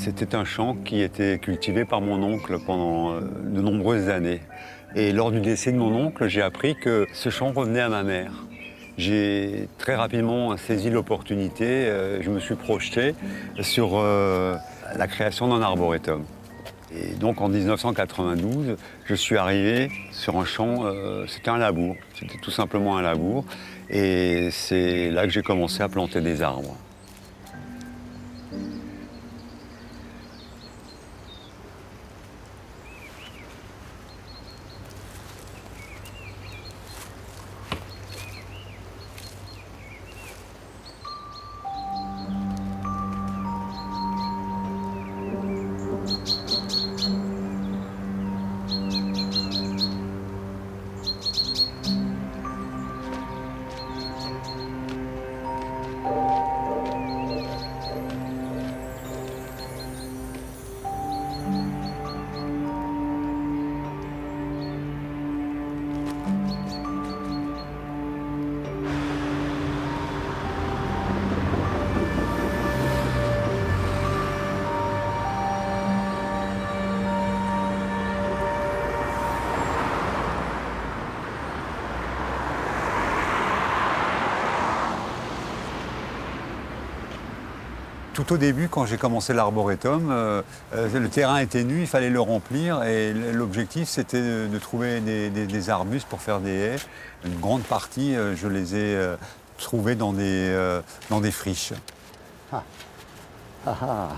C'était un champ qui était cultivé par mon oncle pendant de nombreuses années. Et lors du décès de mon oncle, j'ai appris que ce champ revenait à ma mère. J'ai très rapidement saisi l'opportunité, je me suis projeté sur la création d'un arboretum. Et donc en 1992, je suis arrivé sur un champ, c'était un labour, c'était tout simplement un labour. Et c'est là que j'ai commencé à planter des arbres. Tout au début, quand j'ai commencé l'arboretum, le terrain était nu, il fallait le remplir et l'objectif c'était de trouver des arbustes pour faire des haies. Une grande partie, je les ai trouvés dans des friches. Ah. Ah ah.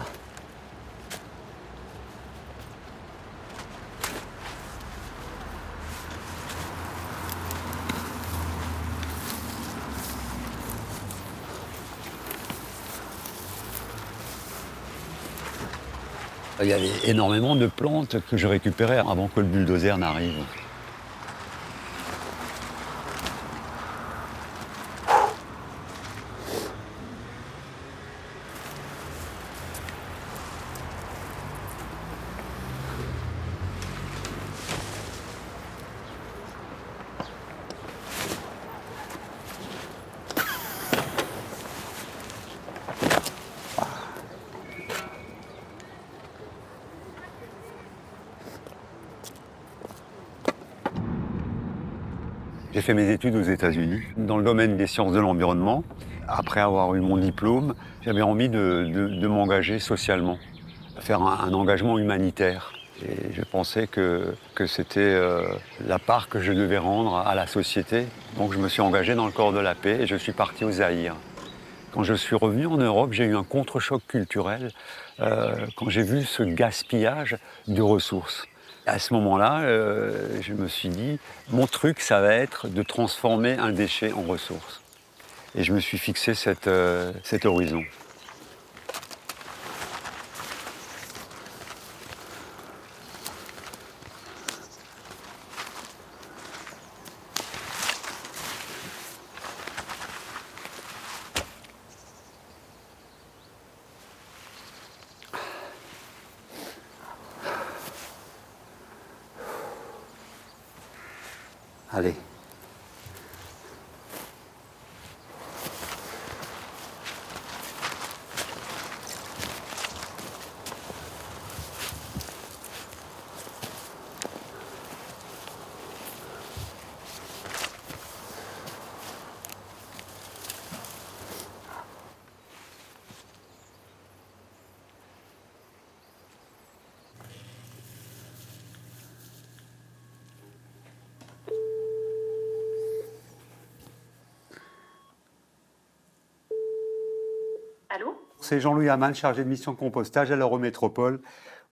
Il y avait énormément de plantes que je récupérais avant que le bulldozer n'arrive. J'ai fait mes études aux États-Unis, dans le domaine des sciences de l'environnement. Après avoir eu mon diplôme, j'avais envie de m'engager socialement, faire un engagement humanitaire. Et je pensais que c'était la part que je devais rendre à la société. Donc je me suis engagé dans le corps de la paix et je suis parti au Zaïre. Quand je suis revenu en Europe, j'ai eu un contre-choc culturel quand j'ai vu ce gaspillage de ressources. À ce moment-là, je me suis dit, mon truc, ça va être de transformer un déchet en ressource. Et je me suis fixé cet horizon. Allez. Allô? C'est Jean-Louis Hamann, chargé de mission compostage à l'Eurométropole.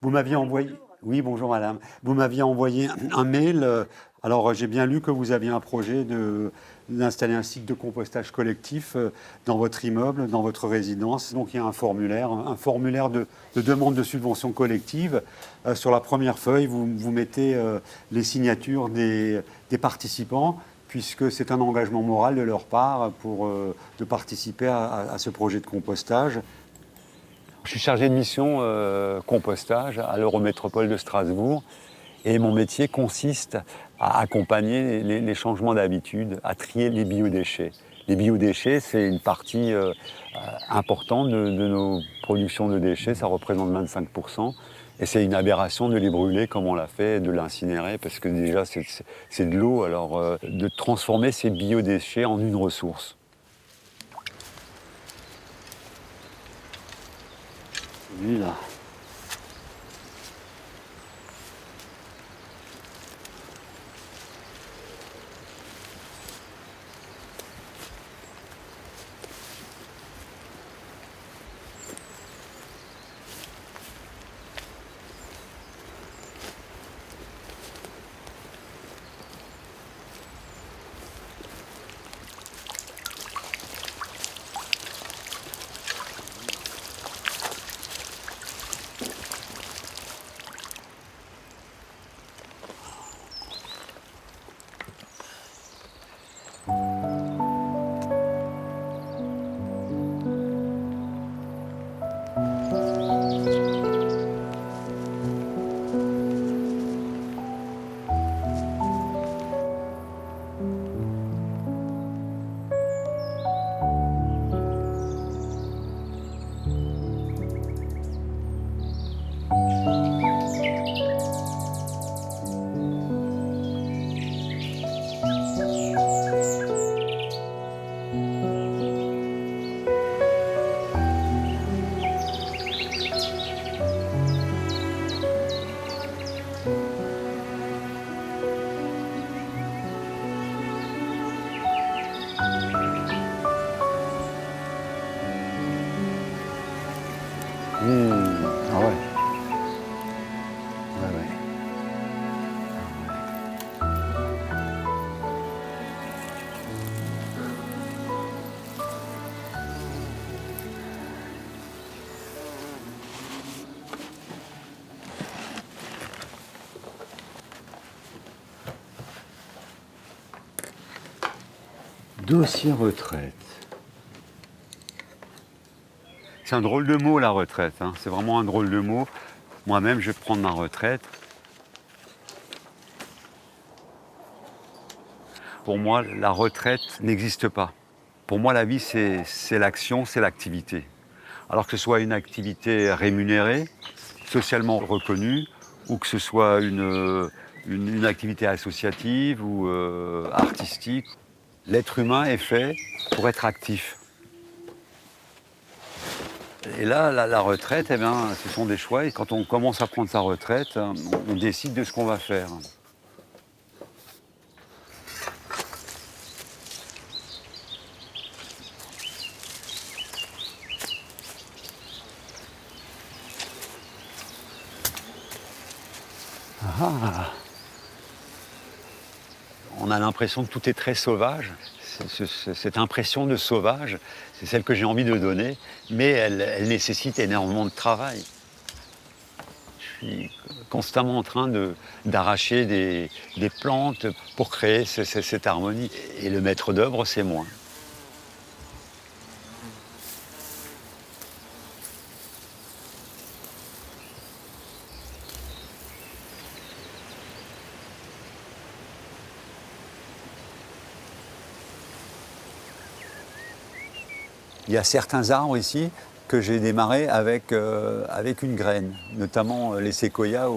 Vous m'aviez envoyé... Oui, bonjour madame. Vous m'aviez envoyé un mail. Alors j'ai bien lu que vous aviez un projet d'installer un cycle de compostage collectif dans votre immeuble, dans votre résidence. Donc il y a un formulaire de demande de subvention collective. Sur la première feuille, vous mettez les signatures des participants, puisque c'est un engagement moral de leur part de participer à ce projet de compostage. Je suis chargé de mission compostage à l'Eurométropole de Strasbourg. Et mon métier consiste à accompagner les changements d'habitude, à trier les biodéchets. Les biodéchets, c'est une partie importante de nos productions de déchets, ça représente 25%. Et c'est une aberration de les brûler comme on l'a fait, de l'incinérer, parce que déjà c'est de l'eau, alors de transformer ces biodéchets en une ressource. Celui-là. Ah ouais. Ouais, ouais. 'Dossier retraite'. C'est un drôle de mot, la retraite, hein. C'est vraiment un drôle de mot. Moi-même, je vais prendre ma retraite. Pour moi, la retraite n'existe pas. Pour moi, la vie, c'est l'action, c'est l'activité. Alors que ce soit une activité rémunérée, socialement reconnue, ou que ce soit une activité associative ou artistique, l'être humain est fait pour être actif. Et là, la retraite, eh bien, ce sont des choix. Et quand on commence à prendre sa retraite, on décide de ce qu'on va faire. Ah. On a l'impression que tout est très sauvage. Cette impression de sauvage, c'est celle que j'ai envie de donner, mais elle nécessite énormément de travail. Je suis constamment en train d'arracher des plantes pour créer cette harmonie. Et le maître d'œuvre, c'est moi. Il y a certains arbres ici que j'ai démarrés avec une graine, notamment les séquoias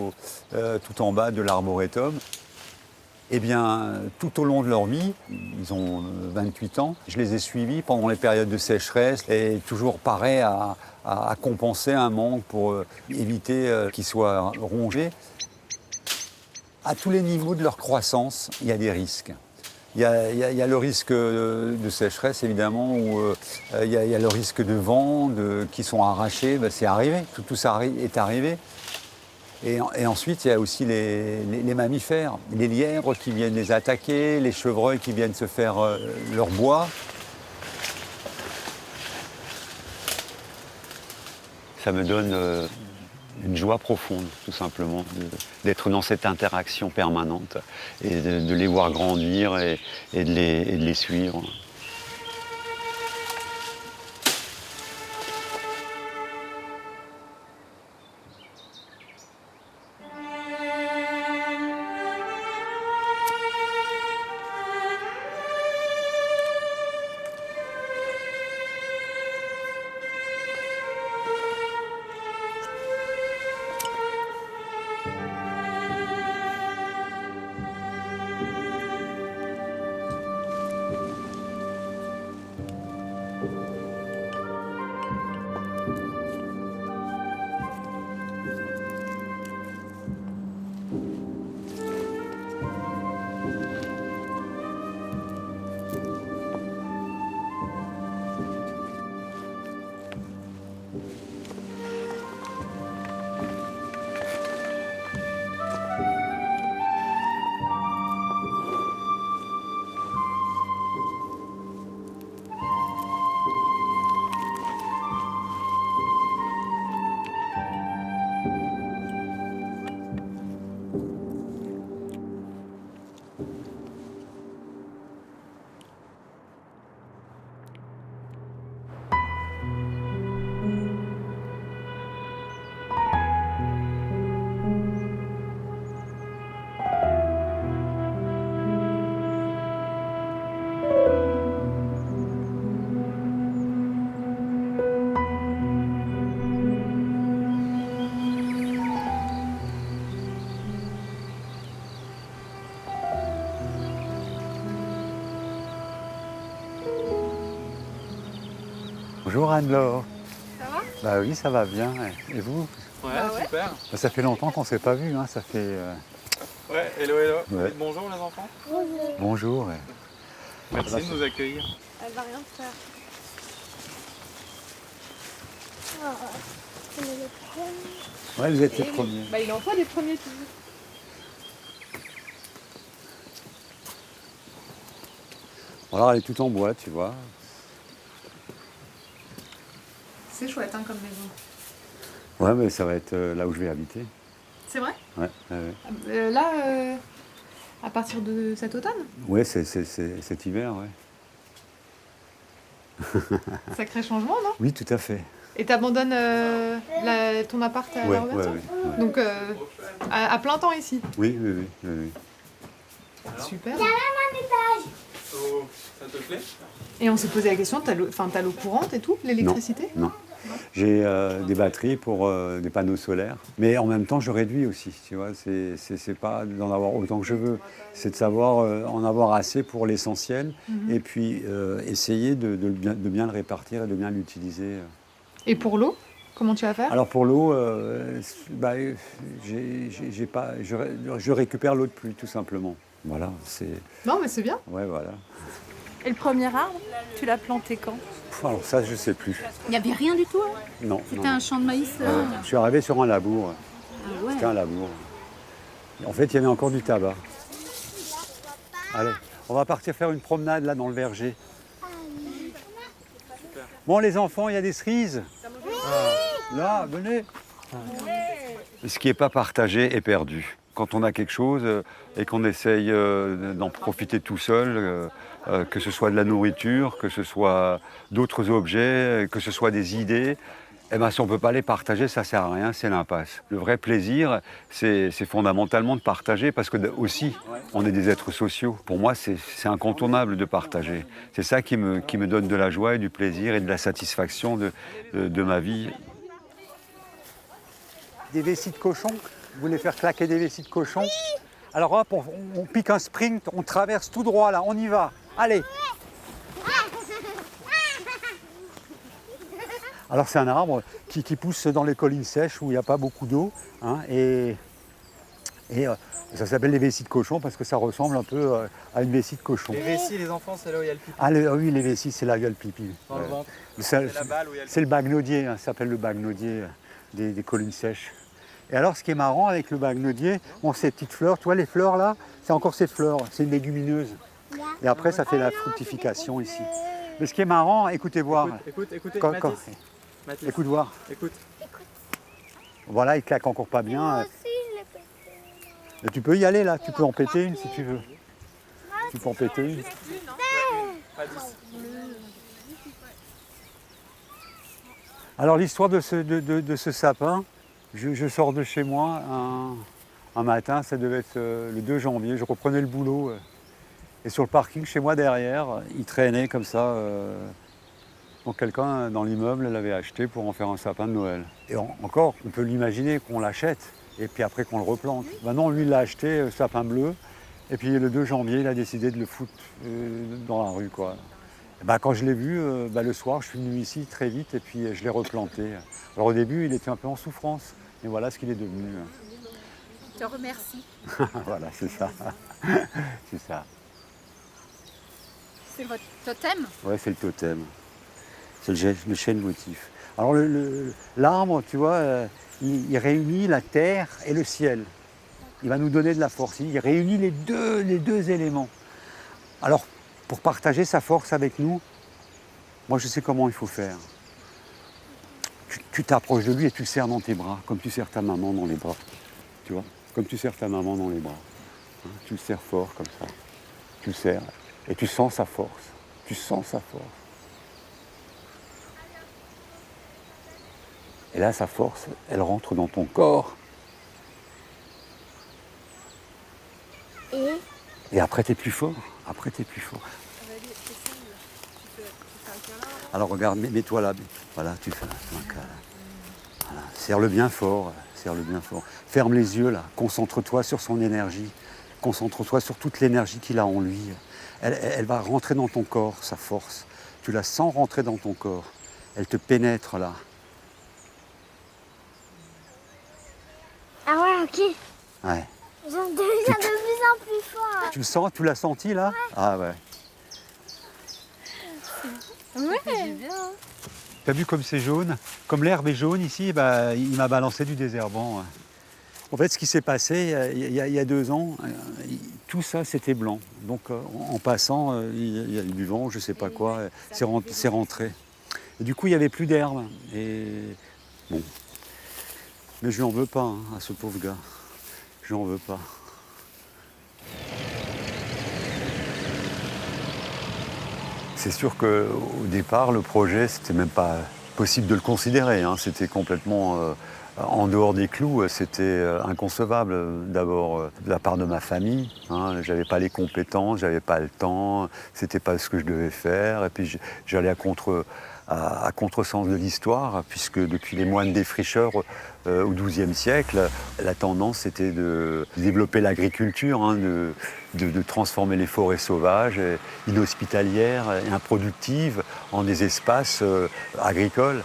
tout en bas de l'arboretum. Eh bien, tout au long de leur vie, ils ont 28 ans, je les ai suivis pendant les périodes de sécheresse et toujours pareil à compenser un manque pour éviter qu'ils soient rongés. À tous les niveaux de leur croissance, il y a des risques. Il y a le risque de sécheresse, évidemment, où il y a le risque de vent, qui sont arrachés. Ben, c'est arrivé, tout ça est arrivé. Et ensuite, il y a aussi les mammifères, les lièvres qui viennent les attaquer, les chevreuils qui viennent se faire leur bois. Ça me donne une joie profonde, tout simplement, d'être dans cette interaction permanente et de les voir grandir et de les suivre. Bonjour Anne-Laure. Ça va? Bah oui, ça va bien. Et vous? Ouais, Bah ouais. super. Bah, ça fait longtemps qu'on ne s'est pas vu, hein. Ça fait... Ouais, hello, hello. Ouais. Dites bonjour les enfants. Bonjour. Merci de nous accueillir. Elle va rien faire. Ouais, vous êtes les premiers. Bah, il en faut des premiers toujours. Alors, elle est toute en bois, tu vois. C'est chouette hein, comme maison. Ouais, mais ça va être là où je vais habiter. C'est vrai? Ouais, Là, à partir de cet automne? ouais c'est cet hiver, ouais. Sacré changement, non? Oui, tout à fait. Et t'abandonnes ton appart à Ouais, la ouais, Roberto? ouais. Donc à plein temps ici. Oui, oui, oui, oui, oui. Super. Oh, ça te plaît? Et on s'est posé la question, t'as l'eau courante et tout, l'électricité? Non. J'ai des batteries pour des panneaux solaires, mais en même temps je réduis aussi, tu vois, c'est pas d'en avoir autant que je veux, c'est de savoir en avoir assez pour l'essentiel et puis essayer de bien le répartir et de bien l'utiliser. Et pour l'eau, comment tu vas faire? Alors pour l'eau, bah, je récupère l'eau de pluie tout simplement. Voilà, c'est... Non mais c'est bien. Ouais, voilà. Et le premier arbre, tu l'as planté quand? Alors ça, je sais plus. Il n'y avait rien du tout, hein? Non. C'était non. un champ de maïs là. Je suis arrivé sur un labour. Ah ouais. C'était un labour. En fait, il y avait encore du tabac. Allez, on va partir faire une promenade là dans le verger. Bon, les enfants, il y a des cerises. Là, venez. Ce qui n'est pas partagé est perdu. Quand on a quelque chose et qu'on essaye d'en profiter tout seul, que ce soit de la nourriture, que ce soit d'autres objets, que ce soit des idées, eh ben, si on ne peut pas les partager, ça ne sert à rien, c'est l'impasse. Le vrai plaisir, c'est fondamentalement de partager parce que aussi, on est des êtres sociaux. Pour moi, c'est incontournable de partager. C'est ça qui me donne de la joie et du plaisir et de la satisfaction de ma vie. Des vessies de cochon? Vous voulez faire claquer des vessies de cochon? Alors hop, on pique un sprint, on traverse tout droit là, on y va. Allez! Alors c'est un arbre qui pousse dans les collines sèches où il n'y a pas beaucoup d'eau. Hein, et ça s'appelle les vessies de cochon parce que ça ressemble un peu à une vessie de cochon. Les vessies, les enfants, c'est là où il y a le pipi. Ah oui, les vessies, c'est là où il y a le pipi. Dans le ventre. C'est la balle où il y a le le bagnodier, hein, ça s'appelle le bagnodier des collines sèches. Et alors, ce qui est marrant avec le bagnodier, bon, ces petites fleurs, tu vois les fleurs là, c'est encore ces fleurs, c'est une légumineuse. Et après, ça fait la fructification ici. Mais ce qui est marrant, écoutez voir. Écoutez, Mathis. Écoute voir. Écoute. Voilà, il claque encore pas bien. Mais tu peux y aller là, tu peux en péter une si tu veux. Tu peux en péter une. Pas 10. Alors l'histoire de ce sapin, je sors de chez moi un matin, ça devait être le 2 janvier, je reprenais le boulot. Et sur le parking chez moi derrière, il traînait comme ça. Donc quelqu'un dans l'immeuble l'avait acheté pour en faire un sapin de Noël. Et encore, on peut l'imaginer qu'on l'achète et puis après qu'on le replante. Ben non, lui il l'a acheté, sapin bleu. Et puis le 2 janvier, il a décidé de le foutre dans la rue, quoi. Et ben, quand je l'ai vu, le soir, je suis venu ici très vite et puis je l'ai replanté. Alors au début, il était un peu en souffrance. Et voilà ce qu'il est devenu. Je te remercie. Voilà, c'est ça. C'est ça. C'est votre totem? Ouais, c'est le totem. C'est le chêne votif. Alors l'arbre, tu vois, il réunit la terre et le ciel. Il va nous donner de la force. Il réunit les deux éléments. Alors, pour partager sa force avec nous, moi je sais comment il faut faire. Tu t'approches de lui et tu le serres dans tes bras, comme tu serres ta maman dans les bras. Tu vois, comme tu serres ta maman dans les bras. Hein, tu le serres fort comme ça. Tu le serres et tu sens sa force. Tu sens sa force. Et là, sa force, elle rentre dans ton corps. Et après, tu es plus fort. Après, tu es plus fort. Alors, regarde, mets-toi là. Voilà, tu fais un câlin. Voilà. Serre-le bien fort. Serre-le bien fort. Ferme les yeux, là. Concentre-toi sur son énergie. Concentre-toi sur toute l'énergie qu'il a en lui. Elle va rentrer dans ton corps, sa force. Tu la sens rentrer dans ton corps. Elle te pénètre là. Ah ouais, ok. Ouais. Je deviens de plus en plus fort. Tu le sens? Tu l'as senti là? Ah ouais. Ouais. T'as vu comme c'est jaune? Comme l'herbe est jaune ici, bah, il m'a balancé du désherbant. En fait, ce qui s'est passé il y a 2 ans, tout ça c'était blanc. Donc en passant, il y a eu du vent, je sais pas quoi, c'est rentré. Et du coup, il n'y avait plus d'herbe. Et bon. Mais je lui en veux pas hein, à ce pauvre gars. Je lui en veux pas. C'est sûr qu'au départ, le projet, c'était même pas possible de le considérer, hein. C'était complètement en dehors des clous. C'était inconcevable d'abord de la part de ma famille, hein. J'avais pas les compétences, j'avais pas le temps, c'était pas ce que je devais faire. Et puis j'allais à contresens de l'histoire, puisque depuis les moines défricheurs au XIIe siècle, la tendance était de développer l'agriculture, hein, de transformer les forêts sauvages, inhospitalières et improductives en des espaces agricoles.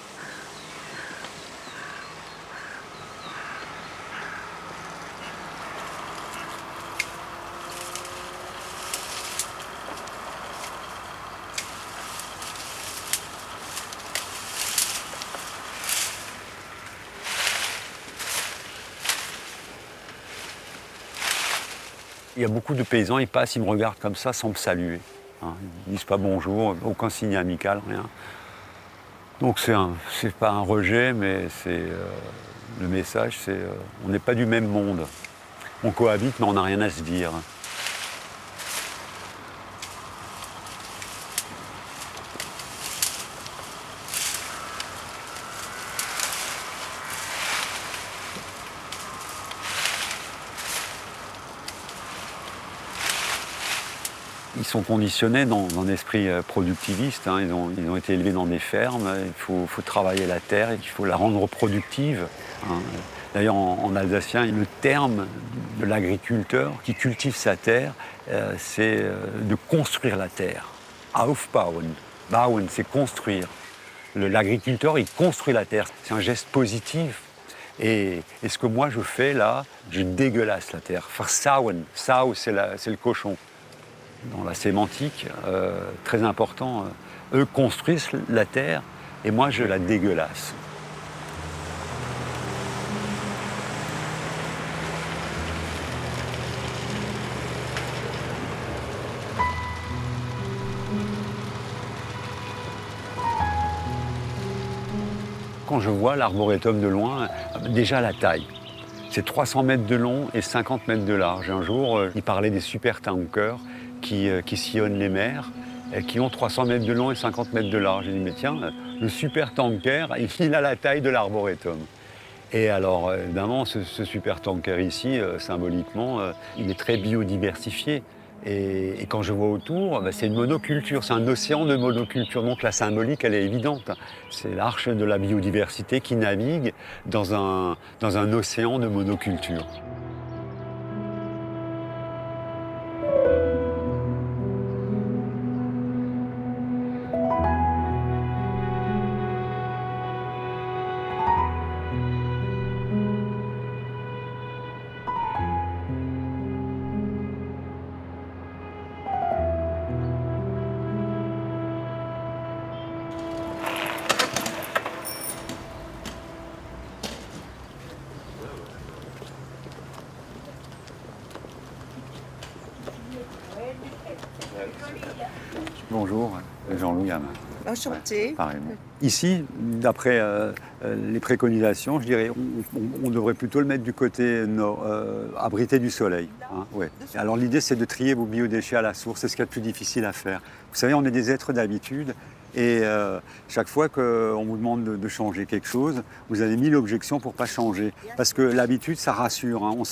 Il y a beaucoup de paysans, ils passent, ils me regardent comme ça sans me saluer, hein. Ils ne disent pas bonjour, aucun signe amical, rien. Donc c'est pas un rejet, mais le message, c'est on n'est pas du même monde. On cohabite, mais on n'a rien à se dire. Ils sont conditionnés dans un esprit productiviste, hein. Ils ont été élevés dans des fermes. Il faut travailler la terre, il faut la rendre productive, hein. D'ailleurs, en alsacien, le terme de l'agriculteur qui cultive sa terre, c'est de construire la terre. Aufbauen. Bauen, c'est construire. L'agriculteur, il construit la terre. C'est un geste positif. Et ce que moi je fais là, je dégueulasse la terre. Versauen. Sau, c'est le cochon. Dans la sémantique, très important, eux construisent la terre et moi je la dégueulasse. Quand je vois l'arboretum de loin, déjà la taille. C'est 300 mètres de long et 50 mètres de large. Un jour, il parlait des supertankers qui sillonnent les mers, et qui ont 300 mètres de long et 50 mètres de large. J'ai dit, mais tiens, le supertanker, il a la taille de l'arboretum. Et alors, évidemment, ce supertanker ici, symboliquement, il est très biodiversifié. Et quand je vois autour, c'est une monoculture, c'est un océan de monoculture. Donc la symbolique, elle est évidente. C'est l'arche de la biodiversité qui navigue dans un océan de monoculture. Bonjour, Jean-Louis Hamin. Enchanté. Pareillement. Ici, d'après les préconisations, je dirais, on devrait plutôt le mettre du côté nord, abrité du soleil, hein, ouais. Alors l'idée, c'est de trier vos biodéchets à la source, c'est ce qu'il y a de plus difficile à faire. Vous savez, on est des êtres d'habitude, et chaque fois qu'on vous demande de changer quelque chose, vous avez 1000 objections pour ne pas changer. Parce que l'habitude, ça rassure, hein. On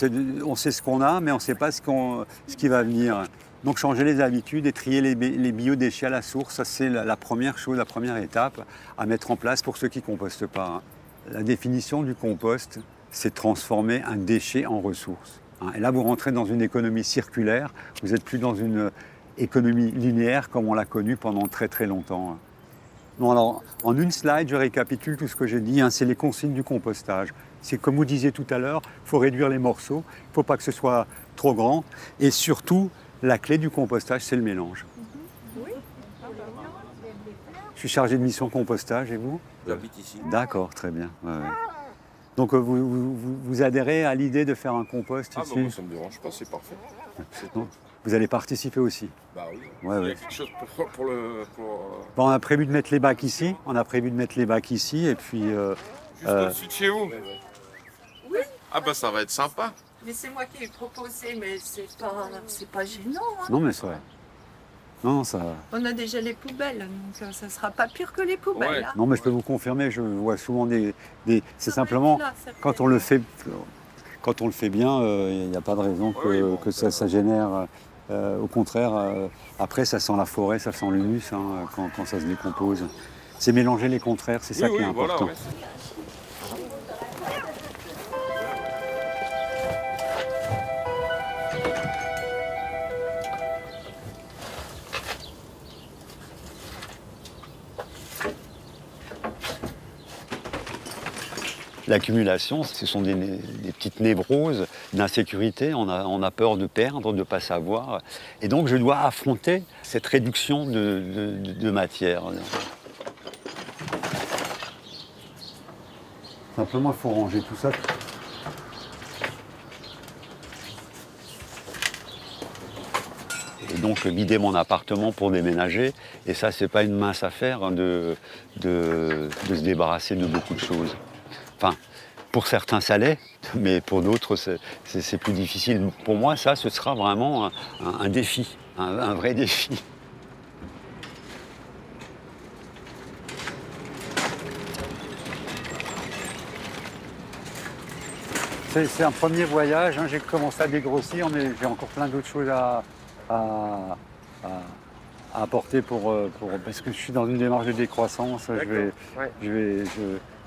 sait ce qu'on a, mais on ne sait pas ce qui va venir. Donc changer les habitudes et trier les biodéchets à la source, ça c'est la première chose, la première étape à mettre en place pour ceux qui ne compostent pas, hein. La définition du compost, c'est transformer un déchet en ressource, hein. Et là, vous rentrez dans une économie circulaire, vous n'êtes plus dans une économie linéaire comme on l'a connue pendant très très longtemps, hein. Bon, alors, en une slide, je récapitule tout ce que j'ai dit, hein, c'est les consignes du compostage. C'est comme vous disiez tout à l'heure, il faut réduire les morceaux, il ne faut pas que ce soit trop grand. Et surtout, la clé du compostage, c'est le mélange. Je suis chargé de mission compostage, et vous? J'habite ici. D'accord, très bien. Ouais, ouais. Donc vous adhérez à l'idée de faire un compost Ah ici? bah moi ça me dérange pas, c'est parfait. Donc, vous allez participer aussi? Bah oui. Ouais, Il y ouais. a quelque chose pour le... Bon, on a prévu de mettre les bacs ici, et puis... Juste au-dessus de chez vous. Oui. Ah bah ça va être sympa. Mais c'est moi qui ai proposé, mais c'est pas gênant. Hein. Non, mais c'est vrai. Non, ça... On a déjà les poubelles, donc ça sera pas pire que les poubelles. Ouais. Hein. Non, mais je peux vous confirmer, je vois souvent c'est simplement, quand on le fait bien, il n'y a pas de raison que ça génère. Au contraire, après, ça sent la forêt, ça sent l'humus hein, quand ça se décompose. C'est mélanger les contraires, c'est ça qui est important. Voilà, ouais. L'accumulation, ce sont des petites névroses d'insécurité. On a peur de perdre, de ne pas savoir. Et donc, je dois affronter cette réduction de matière. Simplement, il faut ranger tout ça. Et donc, vider mon appartement pour déménager. Et ça, c'est pas une mince affaire hein, de se débarrasser de beaucoup de choses. Enfin, pour certains, ça l'est, mais pour d'autres, c'est plus difficile. Pour moi, ça, ce sera vraiment un défi, un vrai défi. C'est un premier voyage, hein, j'ai commencé à dégrossir, mais j'ai encore plein d'autres choses à apporter parce que je suis dans une démarche de décroissance.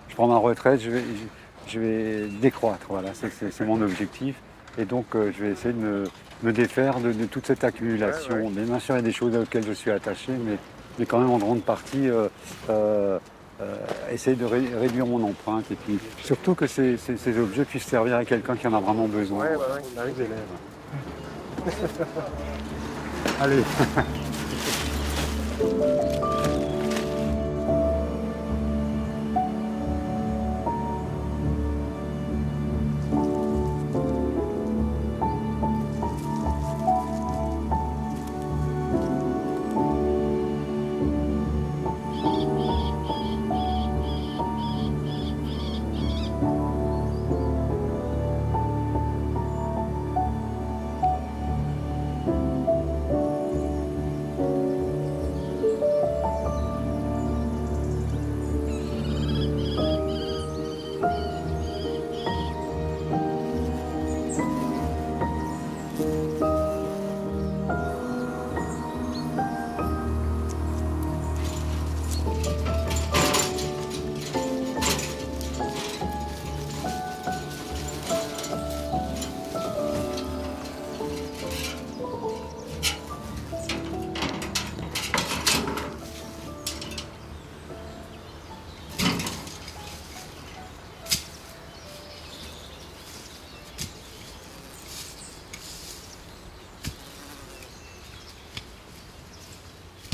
Je prends ma retraite, je vais décroître, voilà, c'est mon objectif. Et donc je vais essayer de me défaire de toute cette accumulation. Mais bien sûr, il y a des choses auxquelles je suis attaché, mais quand même en grande partie essayer de réduire mon empreinte. Et puis surtout que ces objets puissent servir à quelqu'un qui en a vraiment besoin. Allez.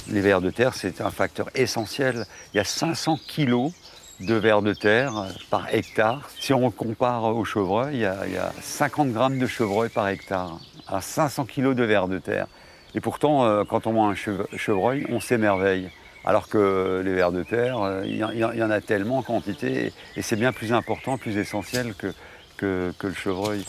Les vers de terre, c'est un facteur essentiel. Il y a 500 kilos de vers de terre par hectare. Si on compare au chevreuil, il y a 50 grammes de chevreuil par hectare. À 500 kilos de vers de terre. Et pourtant, quand on mange un chevreuil, on s'émerveille. Alors que les vers de terre, il y en a tellement en quantité. Et c'est bien plus important, plus essentiel que le chevreuil.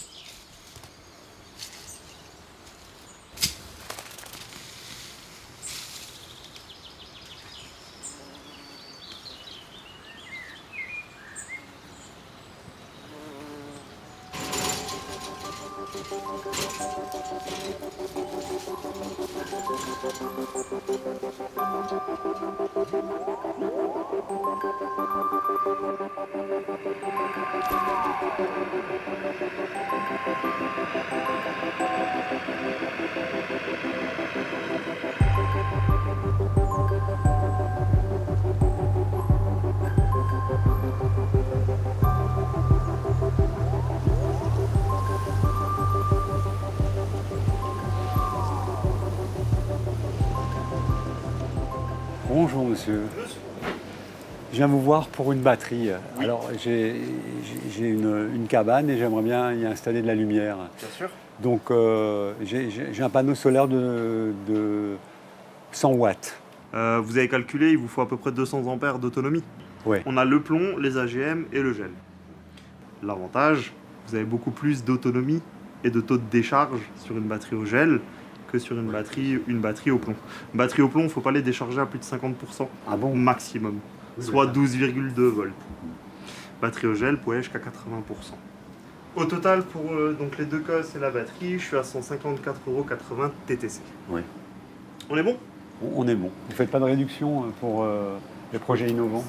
Bonjour monsieur. Je viens vous voir pour une batterie. Alors j'ai une cabane et j'aimerais bien y installer de la lumière. Bien sûr. Donc j'ai un panneau solaire de 100 watts. Vous avez calculé, il vous faut à peu près 200 ampères d'autonomie. Ouais. On a le plomb, les AGM et le gel. L'avantage, vous avez beaucoup plus d'autonomie et de taux de décharge sur une batterie au gel que sur une batterie au plomb. Une batterie au plomb, il ne faut pas les décharger à plus de 50% maximum, soit 12,2 volts. Batterie au gel, vous pouvez aller jusqu'à 80%. Au total, pour donc les deux cosses et la batterie, je suis à 154,80 € TTC. Oui. On est bon? On est bon. Vous ne faites pas de réduction pour les projets innovants?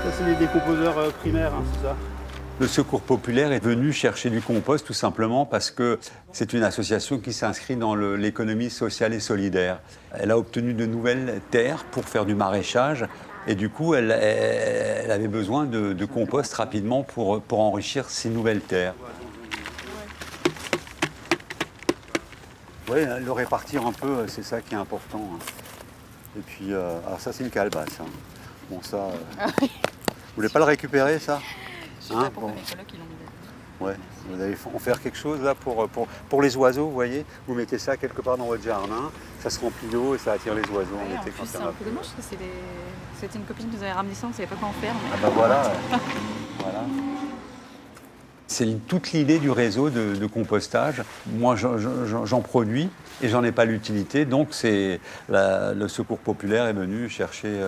Ça, c'est les décomposeurs primaires, hein, c'est ça? Le Secours populaire est venu chercher du compost tout simplement parce que c'est une association qui s'inscrit dans l'économie sociale et solidaire. Elle a obtenu de nouvelles terres pour faire du maraîchage et du coup elle avait besoin de compost rapidement pour enrichir ces nouvelles terres. Oui, le répartir un peu, c'est ça qui est important. Et puis, alors ça c'est une calebasse. Bon ça, vous voulez pas le récupérer ça? Hein, bon. Ouais, vous allez en faire quelque chose là pour les oiseaux, vous voyez. Vous mettez ça quelque part dans votre jardin, ça se remplit d'eau et ça attire les oiseaux en été quand C'est un peu dommage parce que c'était une copine qui nous avait ramené ça, on ne savait pas quoi en faire. Ah bah voilà. Voilà. C'est toute l'idée du réseau de compostage. Moi, j'en produis et j'en ai pas l'utilité. Donc, le Secours populaire est venu chercher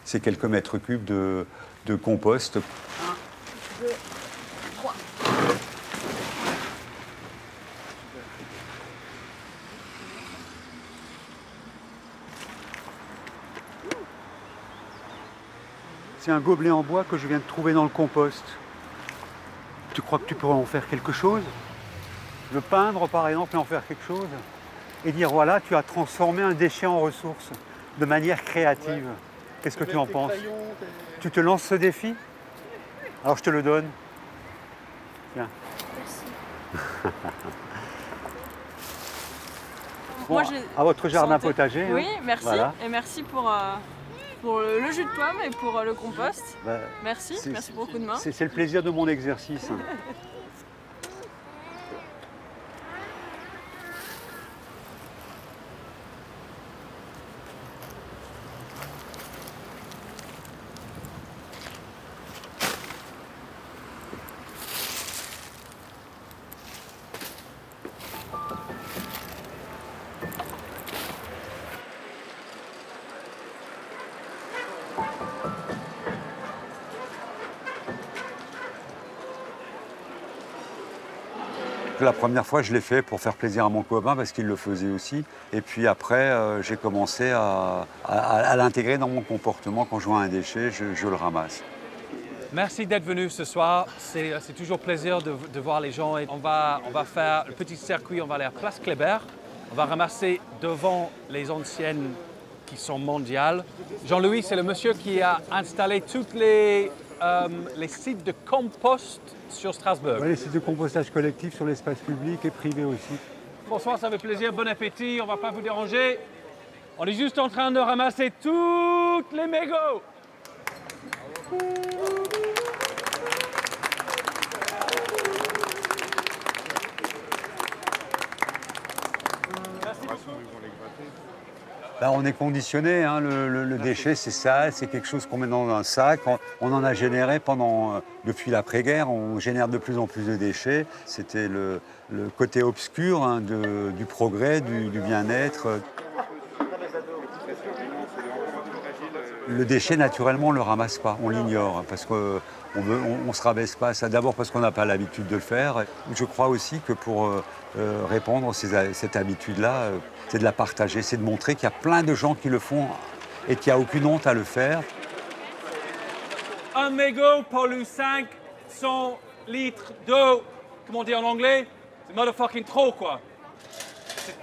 ces quelques mètres cubes de compost. 1, 2, 3. C'est un gobelet en bois que je viens de trouver dans le compost. Tu crois que tu pourrais en faire quelque chose? Le peindre par exemple et en faire quelque chose? Et dire voilà, tu as transformé un déchet en ressource de manière créative. Ouais. Qu'est-ce que tu en penses? Tu te lances ce défi? Alors je te le donne. Tiens. Merci. Bon, à votre jardin santé. Potager. Oui, hein. merci. Voilà. Et merci pour le jus de pomme et pour le compost. Bah, merci pour le coup de main. C'est le plaisir de mon exercice. La première fois, je l'ai fait pour faire plaisir à mon copain parce qu'il le faisait aussi. Et puis après, j'ai commencé à l'intégrer dans mon comportement. Quand je vois un déchet, je le ramasse. Merci d'être venu ce soir. C'est toujours plaisir de voir les gens. Et on va faire le petit circuit, on va aller à Place Kléber. On va ramasser devant les anciennes qui sont mondiales. Jean-Louis, c'est le monsieur qui a installé tous les sites de compost sur Strasbourg. Ouais, les sites de compostage collectif sur l'espace public et privé aussi. Bonsoir, ça fait plaisir, bon appétit, on ne va pas vous déranger. On est juste en train de ramasser toutes les mégots. On est conditionné, hein, le déchet c'est sale, c'est quelque chose qu'on met dans un sac. On en a généré depuis l'après-guerre, on génère de plus en plus de déchets. C'était le côté obscur hein, du progrès, du bien-être. Le déchet, naturellement, on ne le ramasse pas, on l'ignore, parce qu'on ne se rabaisse pas à ça. D'abord parce qu'on n'a pas l'habitude de le faire. Je crois aussi que pour répandre cette habitude-là, c'est de la partager, c'est de montrer qu'il y a plein de gens qui le font et qu'il n'y a aucune honte à le faire. Un mégot pollue 500 litres d'eau. Comment on dit en anglais? C'est motherfucking trop, quoi.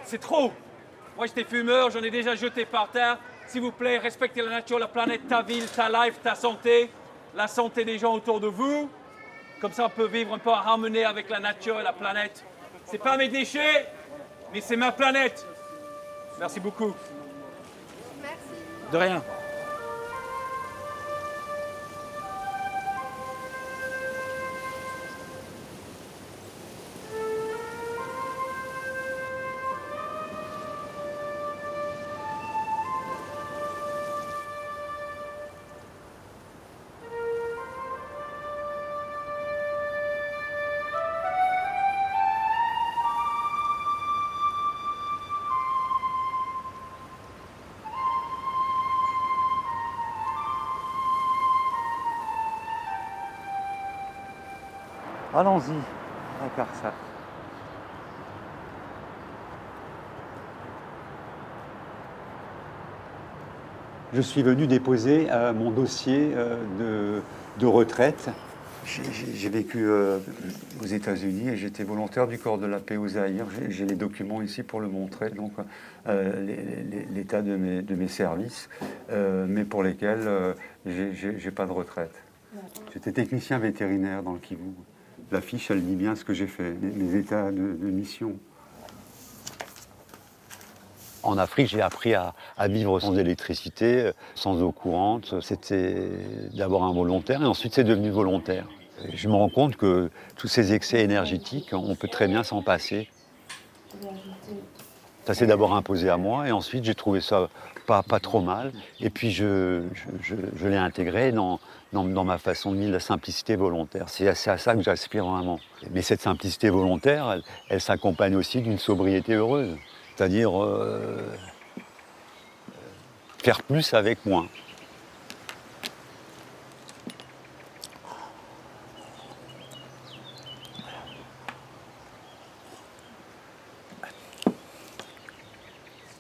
C'est trop. Moi, j'étais fumeur, j'en ai déjà jeté par terre. S'il vous plaît, respectez la nature, la planète, ta ville, ta life, ta santé, la santé des gens autour de vous. Comme ça, on peut vivre un peu en harmonie avec la nature et la planète. C'est pas mes déchets, mais c'est ma planète. Merci beaucoup. Merci. De rien. Allons-y, à Carsac. Je suis venu déposer mon dossier de retraite. J'ai vécu aux États-Unis et j'étais volontaire du corps de la paix au Zaïre. J'ai les documents ici pour le montrer, donc l'état de mes services, mais pour lesquels j'ai pas de retraite. J'étais technicien vétérinaire dans le Kivu. L'affiche, elle dit bien ce que j'ai fait, mes états de mission. En Afrique, j'ai appris à vivre sans électricité, sans eau courante. C'était d'abord involontaire et ensuite c'est devenu volontaire. Et je me rends compte que tous ces excès énergétiques, on peut très bien s'en passer. Ça s'est d'abord imposé à moi et ensuite j'ai trouvé ça pas trop mal. Et puis je l'ai intégré dans ma façon de vivre, la simplicité volontaire. C'est à ça que j'aspire vraiment. Mais cette simplicité volontaire, elle s'accompagne aussi d'une sobriété heureuse. C'est-à-dire faire plus avec moins.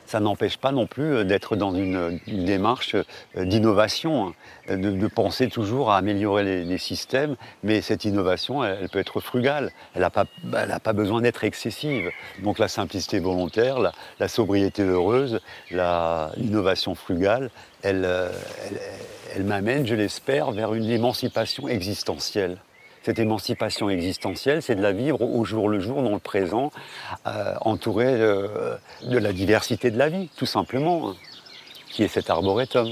Ça n'empêche pas non plus d'être dans une démarche d'innovation, hein, de penser toujours à améliorer les systèmes, mais cette innovation, elle peut être frugale, elle n'a pas besoin d'être excessive. Donc la simplicité volontaire, la sobriété heureuse, l'innovation frugale, elle m'amène, je l'espère, vers une émancipation existentielle. Cette émancipation existentielle, c'est de la vivre au jour le jour, dans le présent, entouré de la diversité de la vie, tout simplement, hein, qui est cet arboretum.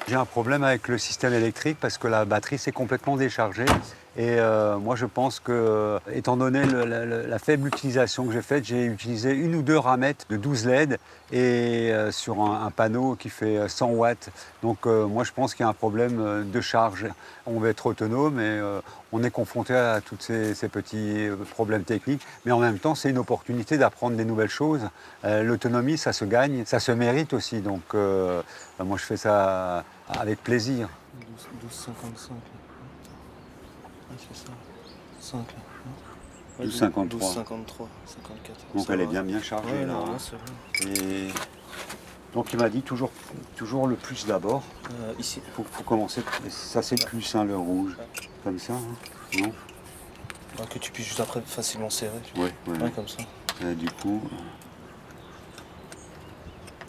J'ai un problème avec le système électrique parce que la batterie s'est complètement déchargée. Et moi, je pense que, étant donné la faible utilisation que j'ai faite, j'ai utilisé 1 ou 2 ramettes de 12 LED et sur un panneau qui fait 100 watts. Donc moi, je pense qu'il y a un problème de charge. On veut être autonome et on est confronté à tous ces petits problèmes techniques. Mais en même temps, c'est une opportunité d'apprendre des nouvelles choses. L'autonomie, ça se gagne, ça se mérite aussi. Donc moi, je fais ça avec plaisir. 12,55. Ouais, c'est ça. 5 là. 12,53. 12,53, 54. Donc elle est bien chargée ouais, là. non, c'est vrai. Et Donc il m'a dit toujours le plus d'abord. Ici. Faut commencer. Ça c'est le plus, hein, le rouge. Comme ça, hein, non? Que tu puisses juste après facilement serrer. Ouais. Comme ça. Du coup.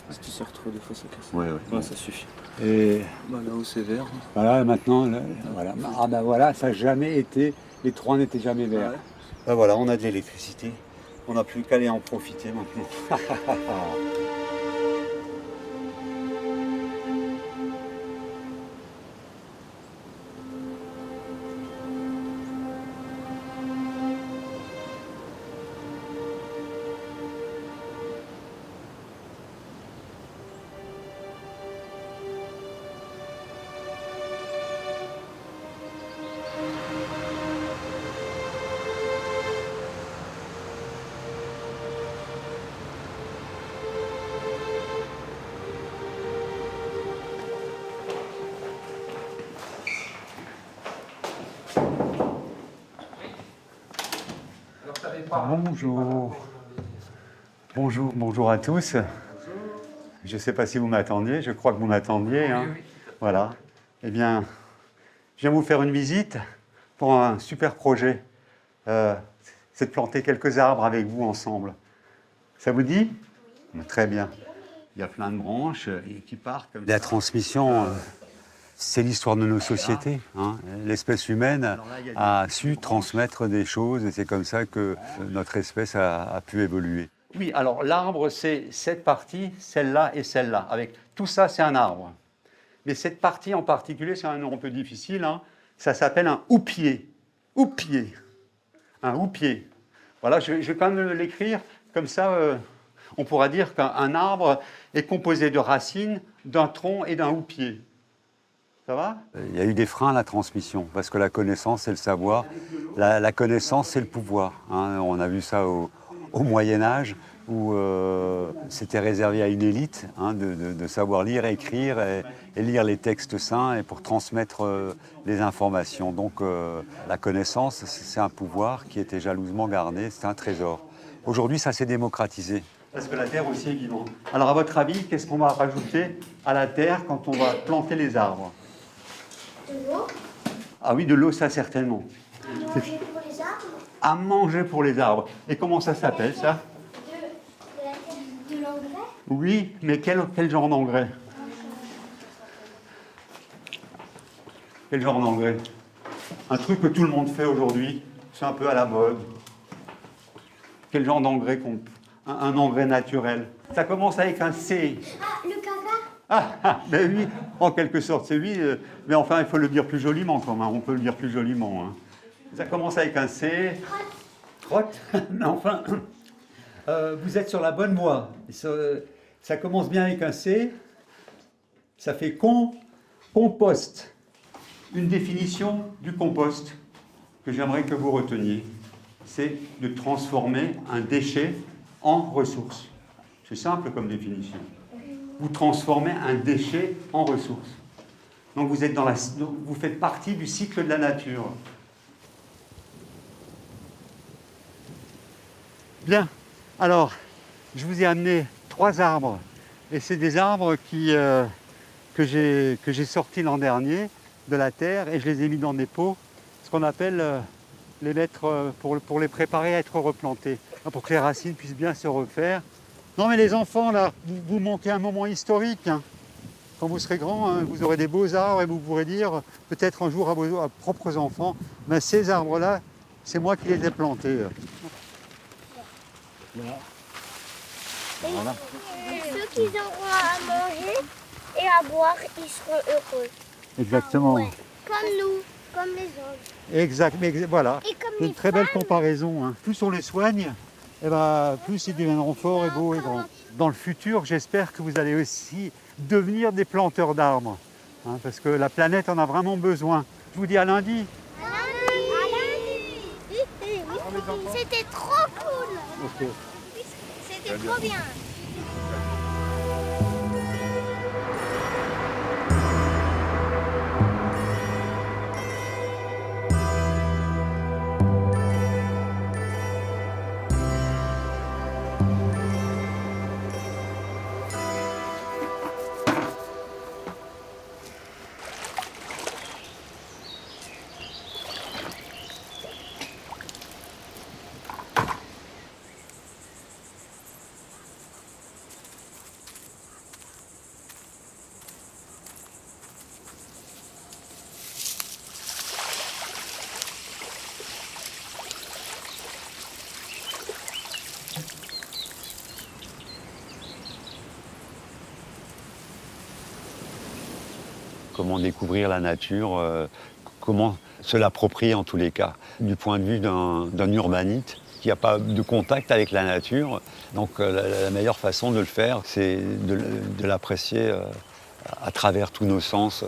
Si tu serres trop, des fois ça casse. Ouais. Ça suffit. Et Là où c'est vert. voilà, maintenant, voilà. Ah ben voilà, ça n'a jamais été. Les trois n'étaient jamais verts. Ouais. Ben voilà, on a de l'électricité. On n'a plus qu'à aller en profiter maintenant. Bonjour à tous. Je ne sais pas si vous m'attendiez, je crois que vous m'attendiez. Hein. Oui. Voilà. Eh bien, je viens vous faire une visite pour un super projet. C'est de planter quelques arbres avec vous ensemble. Ça vous dit? Oui. Très bien. Il y a plein de branches qui partent. Comme la transmission, c'est l'histoire de nos sociétés. Hein. L'espèce humaine a su transmettre des choses et c'est comme ça que notre espèce a pu évoluer. Oui, alors l'arbre, c'est cette partie, celle-là et celle-là. Avec tout ça, c'est un arbre. Mais cette partie en particulier, c'est un nom un peu difficile. Hein. Ça s'appelle un houppier. Houppier. Un houppier. Voilà, je vais quand même l'écrire. Comme ça, on pourra dire qu'un arbre est composé de racines, d'un tronc et d'un houppier. Ça va? Il y a eu des freins à la transmission, parce que la connaissance, c'est le savoir. La connaissance, c'est le pouvoir. Hein. On a vu ça au Moyen-Âge, où c'était réservé à une élite hein, de savoir lire, écrire et lire les textes saints et pour transmettre les informations. Donc la connaissance, c'est un pouvoir qui était jalousement gardé, c'est un trésor. Aujourd'hui, ça s'est démocratisé. Parce que la terre aussi est vivante. Alors à votre avis, qu'est-ce qu'on va rajouter à la terre quand on va planter les arbres? De l'eau? Ah oui, de l'eau, ça certainement. À manger pour les arbres? À manger pour les arbres. Et comment ça s'appelle, ça? De l'engrais? Oui, mais quel genre d'engrais? Quel genre d'engrais? Un truc que tout le monde fait aujourd'hui, c'est un peu à la mode. Quel genre d'engrais un engrais naturel? Ça commence avec un C. Ah, le caca? Ah, ben oui, en quelque sorte, c'est oui, mais enfin, il faut le dire plus joliment quand même, on peut le dire plus joliment. Hein. Ça commence avec un C. Trotte. Mais enfin, vous êtes sur la bonne voie. Ça commence bien avec un C. Ça fait compost. Une définition du compost que j'aimerais que vous reteniez, c'est de transformer un déchet en ressource. C'est simple comme définition. Vous transformez un déchet en ressource. Donc vous faites partie du cycle de la nature. Bien, alors, je vous ai amené 3 arbres. Et c'est des arbres que j'ai sortis l'an dernier de la terre et je les ai mis dans des pots, ce qu'on appelle les mettre pour les préparer à être replantés, pour que les racines puissent bien se refaire. Non mais les enfants, là, vous manquez un moment historique. Hein. Quand vous serez grands, hein, vous aurez des beaux arbres et vous pourrez dire, peut-être un jour à vos propres enfants, mais ces arbres-là, c'est moi qui les ai plantés. Voilà. Ceux qui auront à manger et à boire, ils seront heureux. Exactement. Ouais. Comme nous, comme les autres. Exact, mais voilà. Et comme Une les très belle femmes. comparaison. Hein. Plus on les soigne, eh ben, plus ils deviendront forts et beaux et grands. Dans le futur, j'espère que vous allez aussi devenir des planteurs d'arbres. Hein, parce que la planète en a vraiment besoin. Je vous dis à lundi. C'était trop cool. Ok. C'était trop bien. comment découvrir la nature, comment se l'approprier en tous les cas, du point de vue d'un urbanite qui n'a pas de contact avec la nature. Donc la meilleure façon de le faire, c'est de l'apprécier à travers tous nos sens.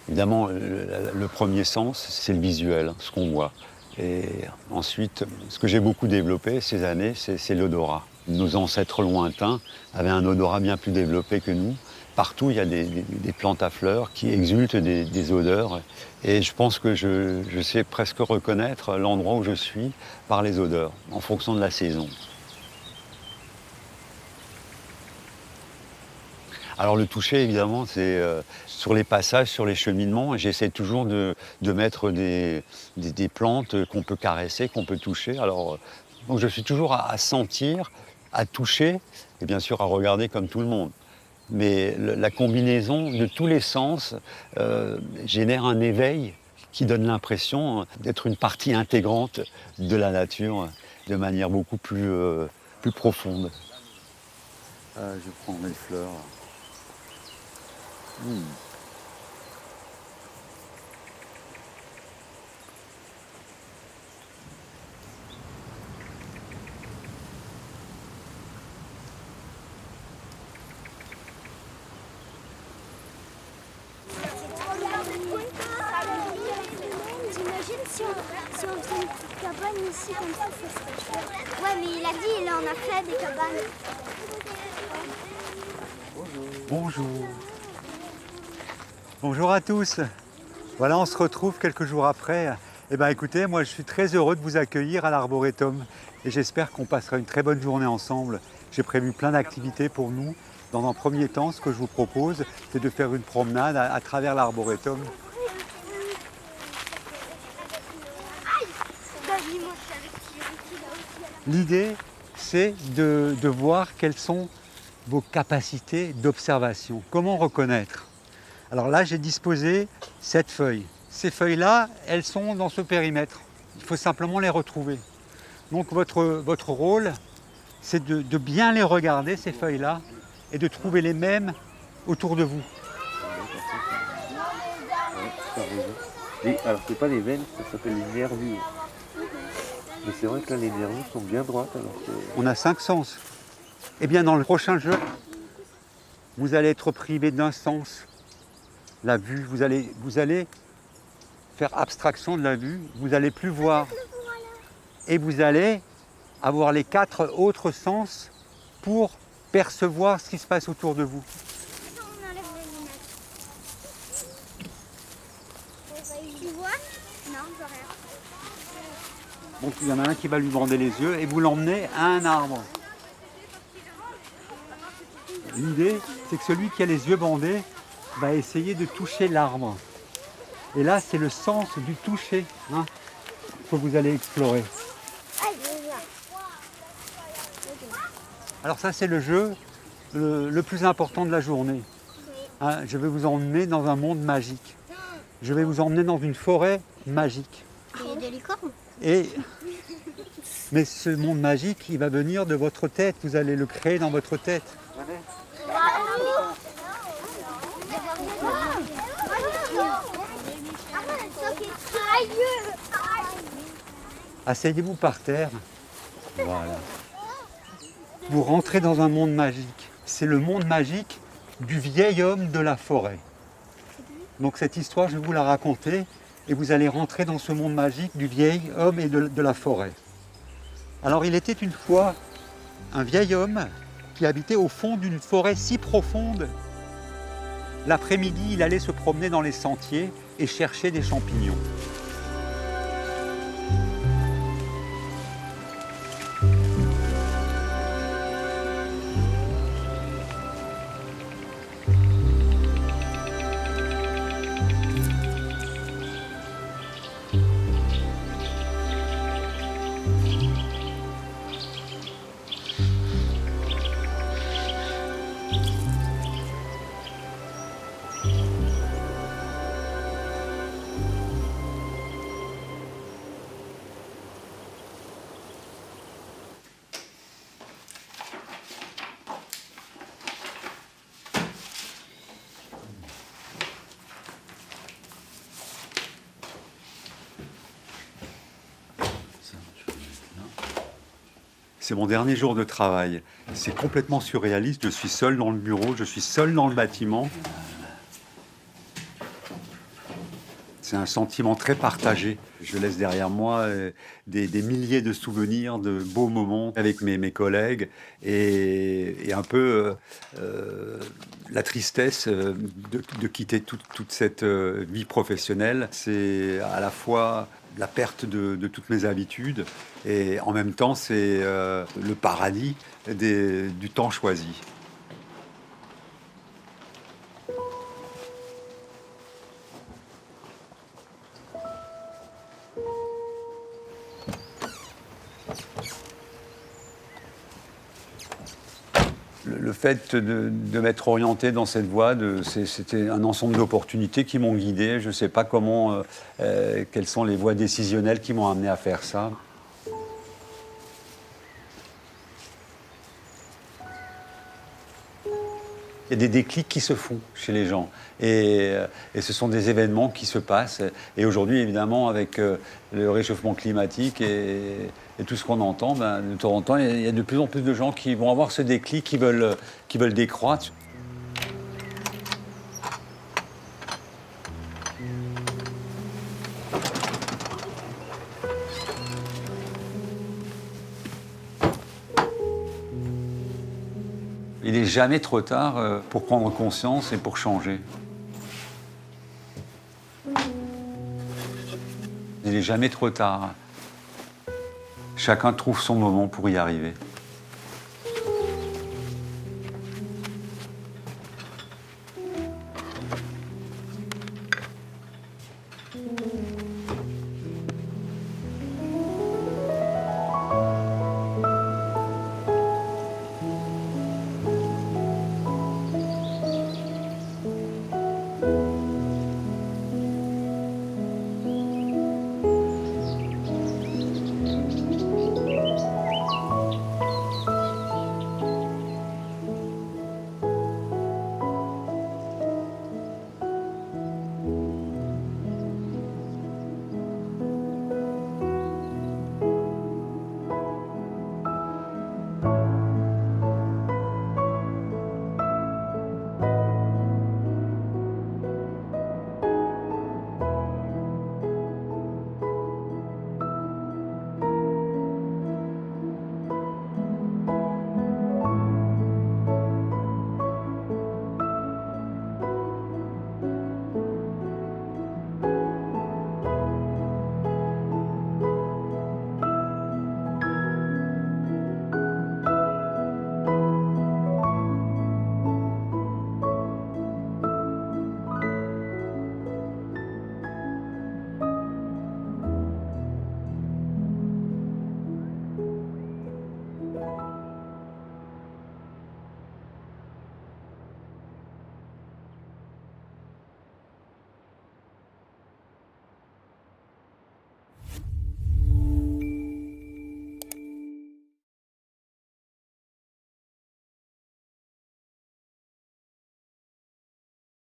Évidemment, le premier sens, c'est le visuel, ce qu'on voit. Et ensuite, ce que j'ai beaucoup développé ces années, c'est l'odorat. Nos ancêtres lointains avaient un odorat bien plus développé que nous. Partout, il y a des plantes à fleurs qui exultent des odeurs. Et je pense que je sais presque reconnaître l'endroit où je suis par les odeurs, en fonction de la saison. Alors le toucher, évidemment, c'est sur les passages, sur les cheminements. J'essaie toujours de mettre des plantes qu'on peut caresser, qu'on peut toucher. Alors, donc je suis toujours à sentir, à toucher, et bien sûr à regarder comme tout le monde. Mais la combinaison de tous les sens génère un éveil qui donne l'impression d'être une partie intégrante de la nature de manière beaucoup plus profonde. Je prends mes fleurs. T'imagines si on faisait une petite cabane ici comme ça serait chouette. Ouais, mais il a dit, il en a fait des cabanes. Bonjour. Bonjour à tous. Voilà, on se retrouve quelques jours après. Eh bien écoutez, moi je suis très heureux de vous accueillir à l'Arboretum et j'espère qu'on passera une très bonne journée ensemble. J'ai prévu plein d'activités pour nous. Dans un premier temps, ce que je vous propose, c'est de faire une promenade à travers l'Arboretum. L'idée, c'est de voir quelles sont vos capacités d'observation. Comment reconnaître? Alors là, j'ai disposé 7 feuilles. Ces feuilles-là, elles sont dans ce périmètre. Il faut simplement les retrouver. Donc votre rôle, c'est de bien les regarder, ces feuilles-là, et de trouver les mêmes autour de vous. Alors, c'est pas les veines, ça s'appelle les nervures. Mais c'est vrai que là, les nervures sont bien droites. Alors que... On a 5 sens. Eh bien, dans le prochain jeu, vous allez être privé d'un sens. La vue, vous allez faire abstraction de la vue, vous n'allez plus voir. Et vous allez avoir les 4 autres sens pour percevoir ce qui se passe autour de vous. Tu vois? Non, je vois rien. Donc il y en a un qui va lui bander les yeux et vous l'emmenez à un arbre. L'idée, c'est que celui qui a les yeux bandés va essayer de toucher l'arbre. Et là, c'est le sens du toucher que vous allez explorer. Alors ça, c'est le jeu le plus important de la journée. Je vais vous emmener dans un monde magique. Je vais vous emmener dans une forêt magique. Il y a des licornes. Mais ce monde magique, il va venir de votre tête. Vous allez le créer dans votre tête. Asseyez-vous par terre. Voilà. Vous rentrez dans un monde magique. C'est le monde magique du vieil homme de la forêt. Donc cette histoire, je vais vous la raconter et vous allez rentrer dans ce monde magique du vieil homme et de la forêt. Alors il était une fois un vieil homme qui habitait au fond d'une forêt si profonde. L'après-midi, il allait se promener dans les sentiers et chercher des champignons. C'est mon dernier jour de travail. C'est complètement surréaliste. Je suis seul dans le bureau, je suis seul dans le bâtiment. C'est un sentiment très partagé. Je laisse derrière moi des milliers de souvenirs, de beaux moments avec mes collègues et un peu la tristesse de quitter toute cette vie professionnelle. C'est à la fois la perte de toutes mes habitudes et en même temps c'est le paradis du temps choisi. Le fait de m'être orienté dans cette voie, c'était un ensemble d'opportunités qui m'ont guidé. Je ne sais pas quelles sont les voies décisionnelles qui m'ont amené à faire ça. Il y a des déclics qui se font chez les gens et ce sont des événements qui se passent. Et aujourd'hui, évidemment, avec le réchauffement climatique et tout ce qu'on entend, de temps en temps, il y a de plus en plus de gens qui vont avoir ce déclic, qui veulent décroître. Il n'est jamais trop tard pour prendre conscience et pour changer. Il n'est jamais trop tard. Chacun trouve son moment pour y arriver.